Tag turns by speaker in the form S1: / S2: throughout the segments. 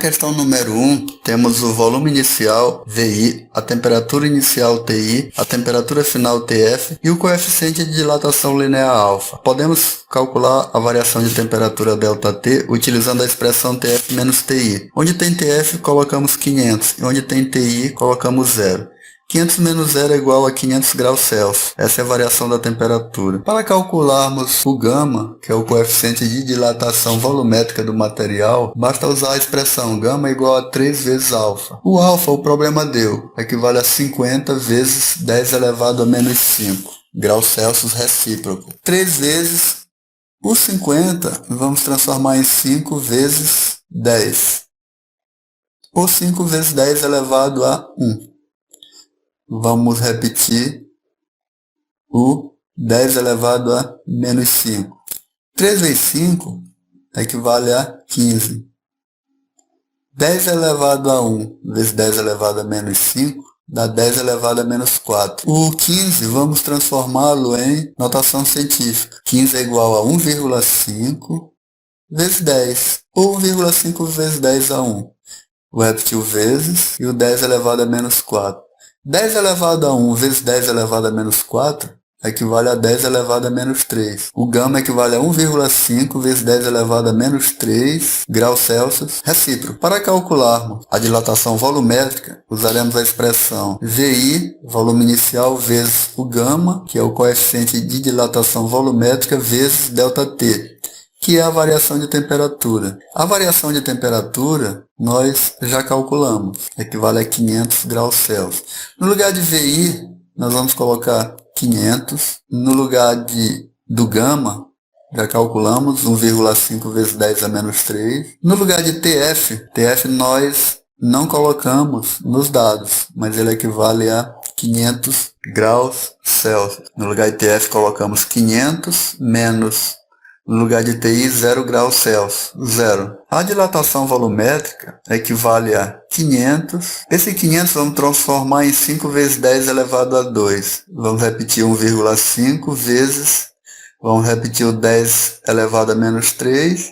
S1: questão número 1, temos o volume inicial, VI, a temperatura inicial, TI, a temperatura final, TF, e o coeficiente de dilatação linear alfa. Podemos calcular a variação de temperatura ΔT utilizando a expressão TF menos TI. Onde tem TF, colocamos 500, e onde tem TI, colocamos 0. 500 menos 0 é igual a 500 graus Celsius. Essa é a variação da temperatura. Para calcularmos o gama, que é o coeficiente de dilatação volumétrica do material, basta usar a expressão gama igual a 3 vezes alfa. O alfa, o problema deu, equivale a 50 vezes 10 elevado a menos 5 graus Celsius recíproco. 3 vezes o 50, vamos transformar em 5 vezes 10. Ou 5 vezes 10 elevado a 1. Vamos repetir o 10 elevado a menos 5. 3 vezes 5 equivale a 15. 10 elevado a 1 vezes 10 elevado a menos 5 dá 10 elevado a menos 4. O 15 vamos transformá-lo em notação científica. 15 é igual a 1,5 vezes 10. Ou 1,5 vezes 10 a 1. Vou repetir o vezes e o 10 elevado a menos 4. 10 elevado a 1 vezes 10 elevado a menos 4 equivale a 10 elevado a menos 3. O gama equivale a 1,5 vezes 10 elevado a menos 3 graus Celsius recíproco. Para calcularmos a dilatação volumétrica, usaremos a expressão VI, volume inicial, vezes o gama, que é o coeficiente de dilatação volumétrica, vezes ΔT, que é a variação de temperatura. A variação de temperatura nós já calculamos, equivale a 500 graus Celsius. No lugar de VI, nós vamos colocar 500. No lugar do gama, já calculamos 1,5 vezes 10 a menos 3. No lugar de TF nós não colocamos nos dados, mas ele equivale a 500 graus Celsius. No lugar de TF colocamos 500 menos, no lugar de TI, 0 graus Celsius, 0. A dilatação volumétrica equivale a 500. Esse 500 vamos transformar em 5 vezes 10 elevado a 2. Vamos repetir 1,5 vezes, vamos repetir o 10 elevado a menos 3,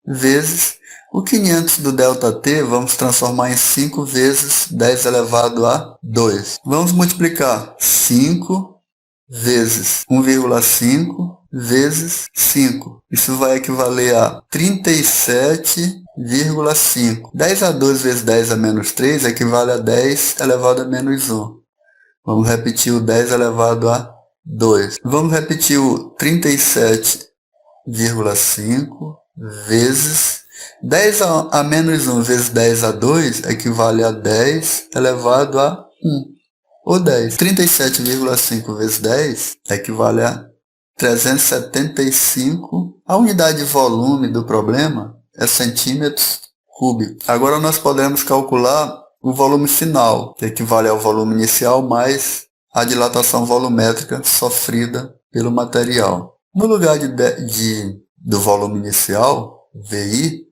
S1: vezes o 500 do ΔT, vamos transformar em 5 vezes 10 elevado a 2. Vamos multiplicar 5 vezes 1,5 vezes 5. Isso vai equivaler a 37,5. 10 a 2 vezes 10 a menos 3 equivale a 10 elevado a menos 1. Vamos repetir o 10 elevado a 2. Vamos repetir o 37,5 vezes 10 a menos 1 vezes 10 a 2 equivale a 10 elevado a 1. Ou 10. 37,5 vezes 10 equivale a 375. A unidade de volume do problema é centímetros cúbicos. Agora nós podemos calcular o volume final, que equivale ao volume inicial mais a dilatação volumétrica sofrida pelo material. No lugar do volume inicial, VI,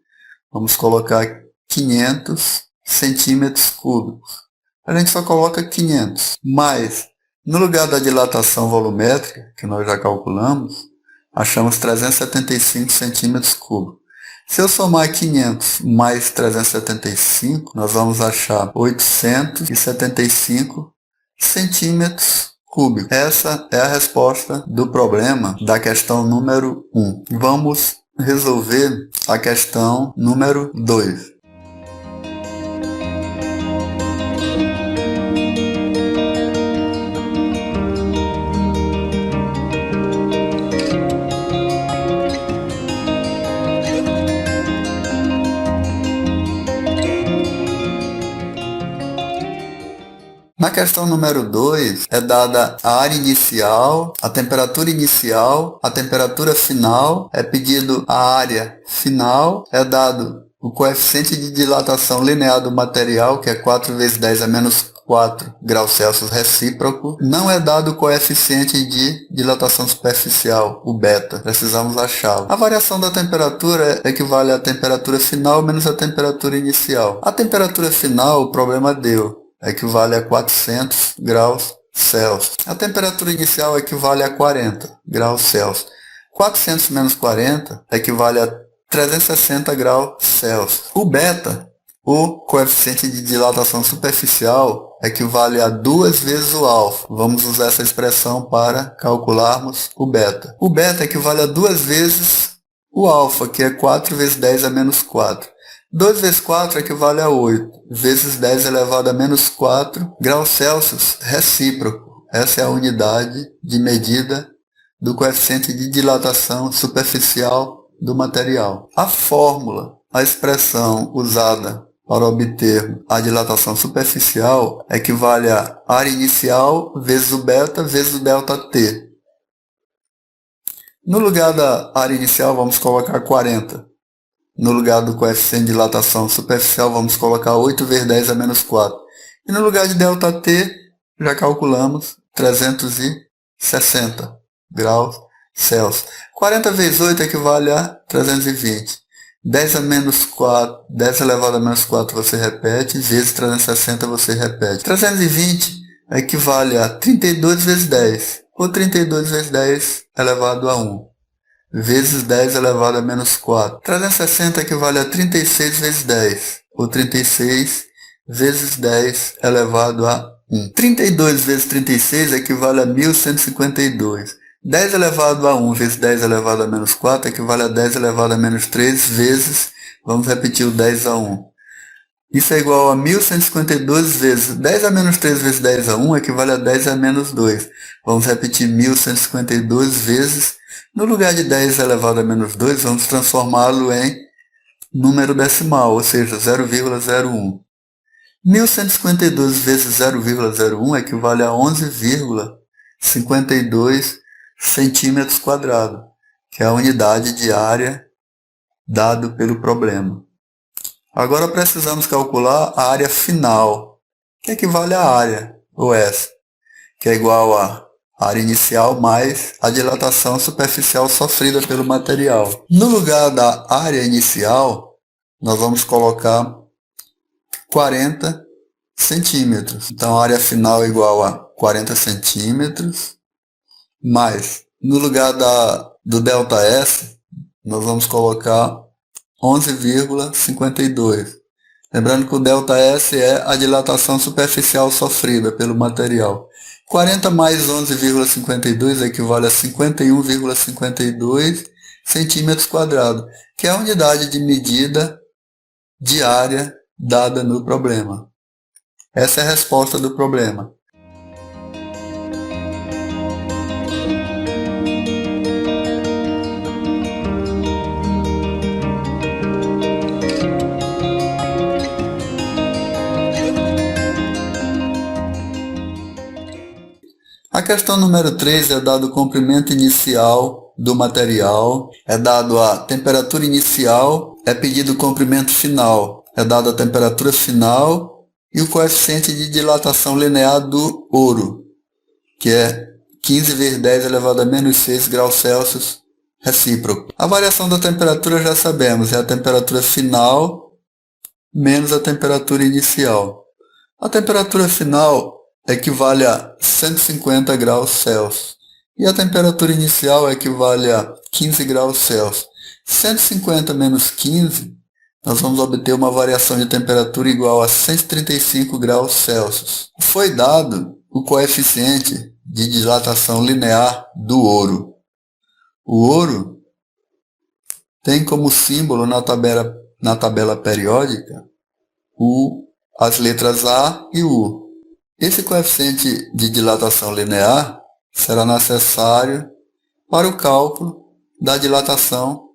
S1: vamos colocar 500 centímetros cúbicos. A gente só coloca 500, mais no lugar da dilatação volumétrica, que nós já calculamos, achamos 375 centímetros cúbicos. Se eu somar 500 mais 375, nós vamos achar 875 centímetros cúbicos. Essa é a resposta do problema da questão número 1. Vamos resolver a questão número 2. Na questão número 2, é dada a área inicial, a temperatura inicial, a temperatura final, é pedido a área final, é dado o coeficiente de dilatação linear do material, que é 4 vezes 10 a menos 4 graus Celsius recíproco. Não é dado o coeficiente de dilatação superficial, o beta. Precisamos achá-lo. A variação da temperatura equivale à temperatura final menos a temperatura inicial. A temperatura final, o problema deu, equivale a 400 graus Celsius. A temperatura inicial equivale a 40 graus Celsius. 400 menos 40 equivale a 360 graus Celsius. O beta O coeficiente de dilatação superficial equivale a 2 vezes o alfa. Vamos usar essa expressão para calcularmos o beta. O beta equivale a 2 vezes o alfa, que é 4 vezes 10 a menos 4. 2 vezes 4 equivale a 8, vezes 10 elevado a menos 4 graus Celsius recíproco. Essa é a unidade de medida do coeficiente de dilatação superficial do material. A fórmula, a expressão usada para obter a dilatação superficial equivale a área inicial vezes o beta vezes o ΔT. No lugar da área inicial vamos colocar 40. No lugar do coeficiente de dilatação superficial vamos colocar 8 vezes 10 a menos 4. E no lugar de ΔT já calculamos 360 graus Celsius. 40 vezes 8 equivale a 320. 10 a menos 4, 10 elevado a menos 4 você repete, vezes 360 você repete. 320 equivale a 32 vezes 10, ou 32 vezes 10 elevado a 1, vezes 10 elevado a menos 4. 360 equivale a 36 vezes 10, ou 36 vezes 10 elevado a 1. 32 vezes 36 equivale a 1152. 10 elevado a 1 vezes 10 elevado a menos 4 equivale a 10 elevado a menos 3 vezes, vamos repetir o 10 a 1. Isso é igual a 1152 vezes 10 a menos 3 vezes 10 a 1 equivale a 10 a menos 2. Vamos repetir 1152 vezes, no lugar de 10 elevado a menos 2, vamos transformá-lo em número decimal, ou seja, 0,01. 1152 vezes 0,01 equivale a 11,52 centímetros quadrados, que é a unidade de área dado pelo problema. Agora precisamos calcular a área final, que equivale à área, ou S, que é igual a área inicial mais a dilatação superficial sofrida pelo material. No lugar da área inicial, nós vamos colocar 40 centímetros. Então a área final é igual a 40 centímetros, mais, no lugar do ΔS, nós vamos colocar 11,52. Lembrando que o ΔS é a dilatação superficial sofrida pelo material. 40 mais 11,52 equivale a 51,52 centímetros quadrados, que é a unidade de medida de área dada no problema. Essa é a resposta do problema. A questão número 3 é dado o comprimento inicial do material, é dado a temperatura inicial, é pedido o comprimento final, é dado a temperatura final e o coeficiente de dilatação linear do ouro, que é 15 vezes 10 elevado a menos 6 graus Celsius recíproco. A variação da temperatura já sabemos, é a temperatura final menos a temperatura inicial. A temperatura final equivale a 150 graus Celsius e a temperatura inicial equivale a 15 graus Celsius. 150 menos 15, nós vamos obter uma variação de temperatura igual a 135 graus Celsius. Foi dado o coeficiente de dilatação linear do ouro. O ouro tem como símbolo na tabela periódica as letras A e U. Esse coeficiente de dilatação linear será necessário para o cálculo da dilatação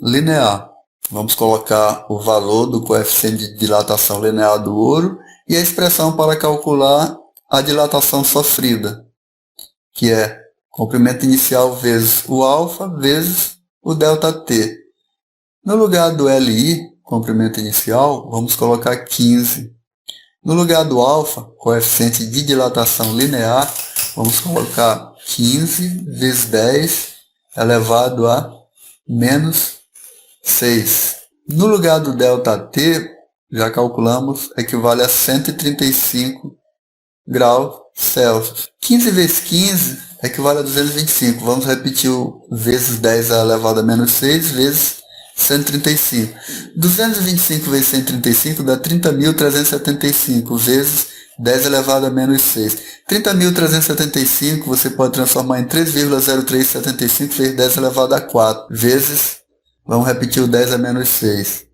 S1: linear. Vamos colocar o valor do coeficiente de dilatação linear do ouro e a expressão para calcular a dilatação sofrida, que é comprimento inicial vezes o alfa vezes o ΔT. No lugar do LI, comprimento inicial, vamos colocar 15. No lugar do alfa, coeficiente de dilatação linear, vamos colocar 15 vezes 10 elevado a menos 6. No lugar do ΔT, já calculamos, equivale a 135 graus Celsius. 15 vezes 15 equivale a 225. Vamos repetir o vezes 10 elevado a menos 6 vezes 135. 225 vezes 135 dá 30.375 vezes 10 elevado a menos 6. 30.375 você pode transformar em 3,0375 vezes 10 elevado a 4 vezes, vamos repetir o 10 a menos 6.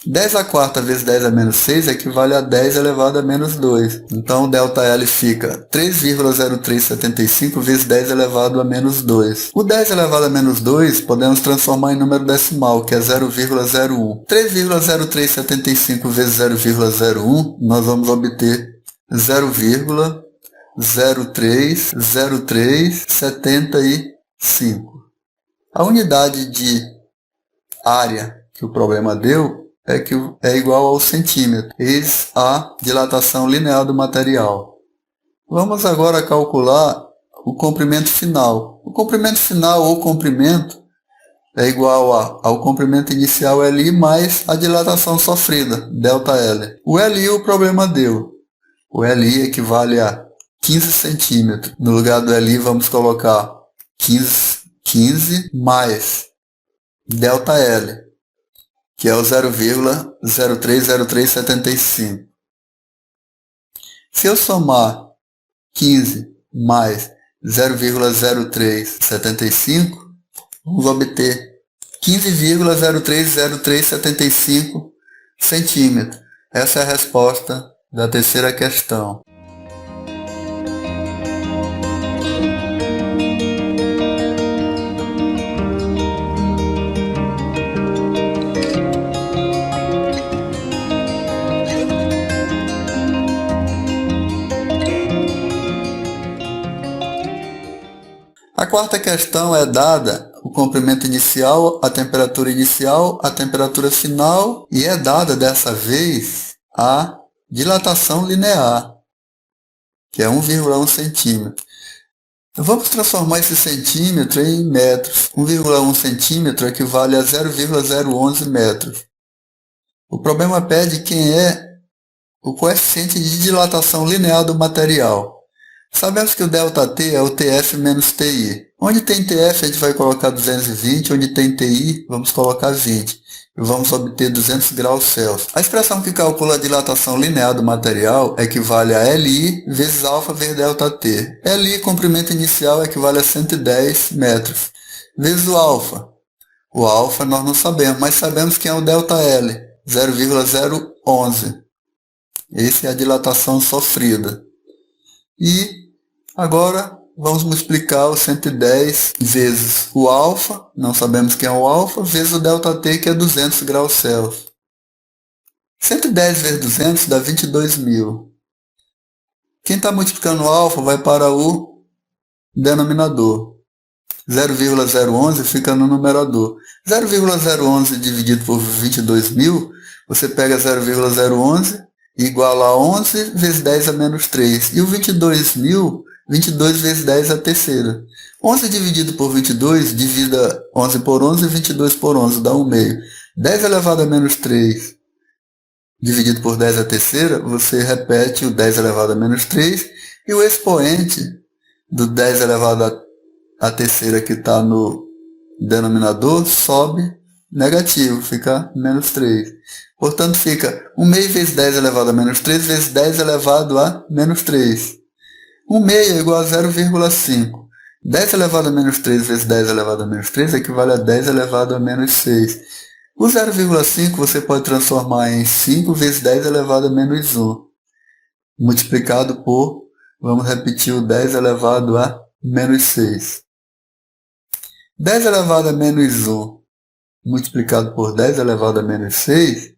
S1: 10 a quarta vezes 10 a menos 6 equivale a 10 elevado a menos 2. Então o ΔL fica 3,0375 vezes 10 elevado a menos 2. O 10 elevado a menos 2 podemos transformar em número decimal, que é 0,01. 3,0375 vezes 0,01 nós vamos obter 0,030375. A unidade de área que o problema deu é igual ao centímetro. Eis a dilatação linear do material. Vamos agora calcular o comprimento final. O comprimento final ou comprimento é igual ao comprimento inicial Li mais a dilatação sofrida, ΔL. O Li o problema deu. O Li equivale a 15 centímetros. No lugar do Li vamos colocar 15 mais ΔL, que é o 0,030375. Se eu somar 15 mais 0,0375, vamos obter 15,030375 centímetros. Essa é a resposta da terceira questão. A quarta questão é dada o comprimento inicial, a temperatura final e é dada dessa vez a dilatação linear, que é 1,1 centímetro. Vamos transformar esse centímetro em metros. 1,1 centímetro equivale a 0,011 metros. O problema pede quem é o coeficiente de dilatação linear do material. Sabemos que o ΔT é o TF menos TI. Onde tem TF a gente vai colocar 220, onde tem TI vamos colocar 20. E vamos obter 200 graus Celsius. A expressão que calcula a dilatação linear do material equivale a Li vezes alfa vezes ΔT. Li, comprimento inicial, equivale a 110 metros. Vezes o alfa. O alfa nós não sabemos, mas sabemos que é o ΔL, 0,011. Essa é a dilatação sofrida. E agora vamos multiplicar o 110 vezes o alfa, não sabemos quem é o alfa, vezes o ΔT, que é 200 graus Celsius. 110 vezes 200 dá 22.000. Quem está multiplicando o alfa vai para o denominador. 0,011 fica no numerador. 0,011 dividido por 22.000, você pega 0,011 igual a 11 vezes 10 a menos 3. E o 22.000, 22 vezes 10 a terceira. 11 dividido por 22, divida 11 por 11, 22 por 11, dá 1 meio. 10 elevado a menos 3, dividido por 10 a terceira, você repete o 10 elevado a menos 3, e o expoente do 10 elevado a terceira que está no denominador sobe negativo, fica menos 3. Portanto, fica 1 meio vezes 10 elevado a menos 3 vezes 10 elevado a menos 3. 1 meio é igual a 0,5. 10 elevado a menos 3 vezes 10 elevado a menos 3 equivale a 10 elevado a menos 6. O 0,5 você pode transformar em 5 vezes 10 elevado a menos 1. Multiplicado por, vamos repetir, o 10 elevado a menos 6. 10 elevado a menos 1 multiplicado por 10 elevado a menos 6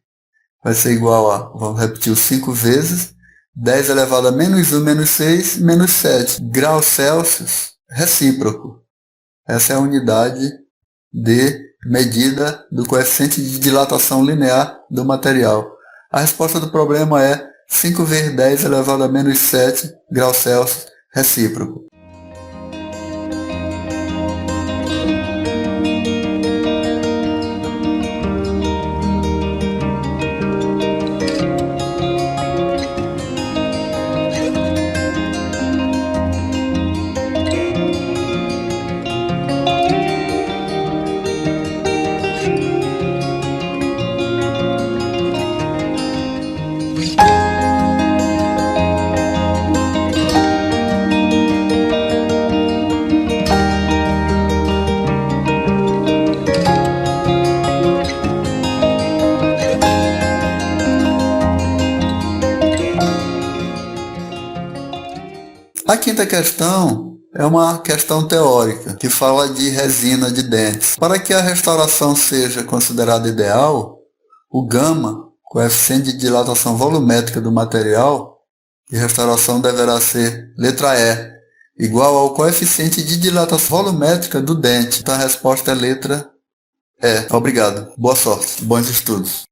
S1: vai ser igual a, vamos repetir, 5 vezes 10 elevado a menos 1 menos 6 menos 7 graus Celsius recíproco. Essa é a unidade de medida do coeficiente de dilatação linear do material. A resposta do problema é 5 vezes 10 elevado a menos 7 graus Celsius recíproco. A quinta questão é uma questão teórica, que fala de resina de dentes. Para que a restauração seja considerada ideal, o gama, coeficiente de dilatação volumétrica do material, de restauração deverá ser letra E, igual ao coeficiente de dilatação volumétrica do dente. Então a resposta é letra E. Obrigado. Boa sorte. Bons estudos.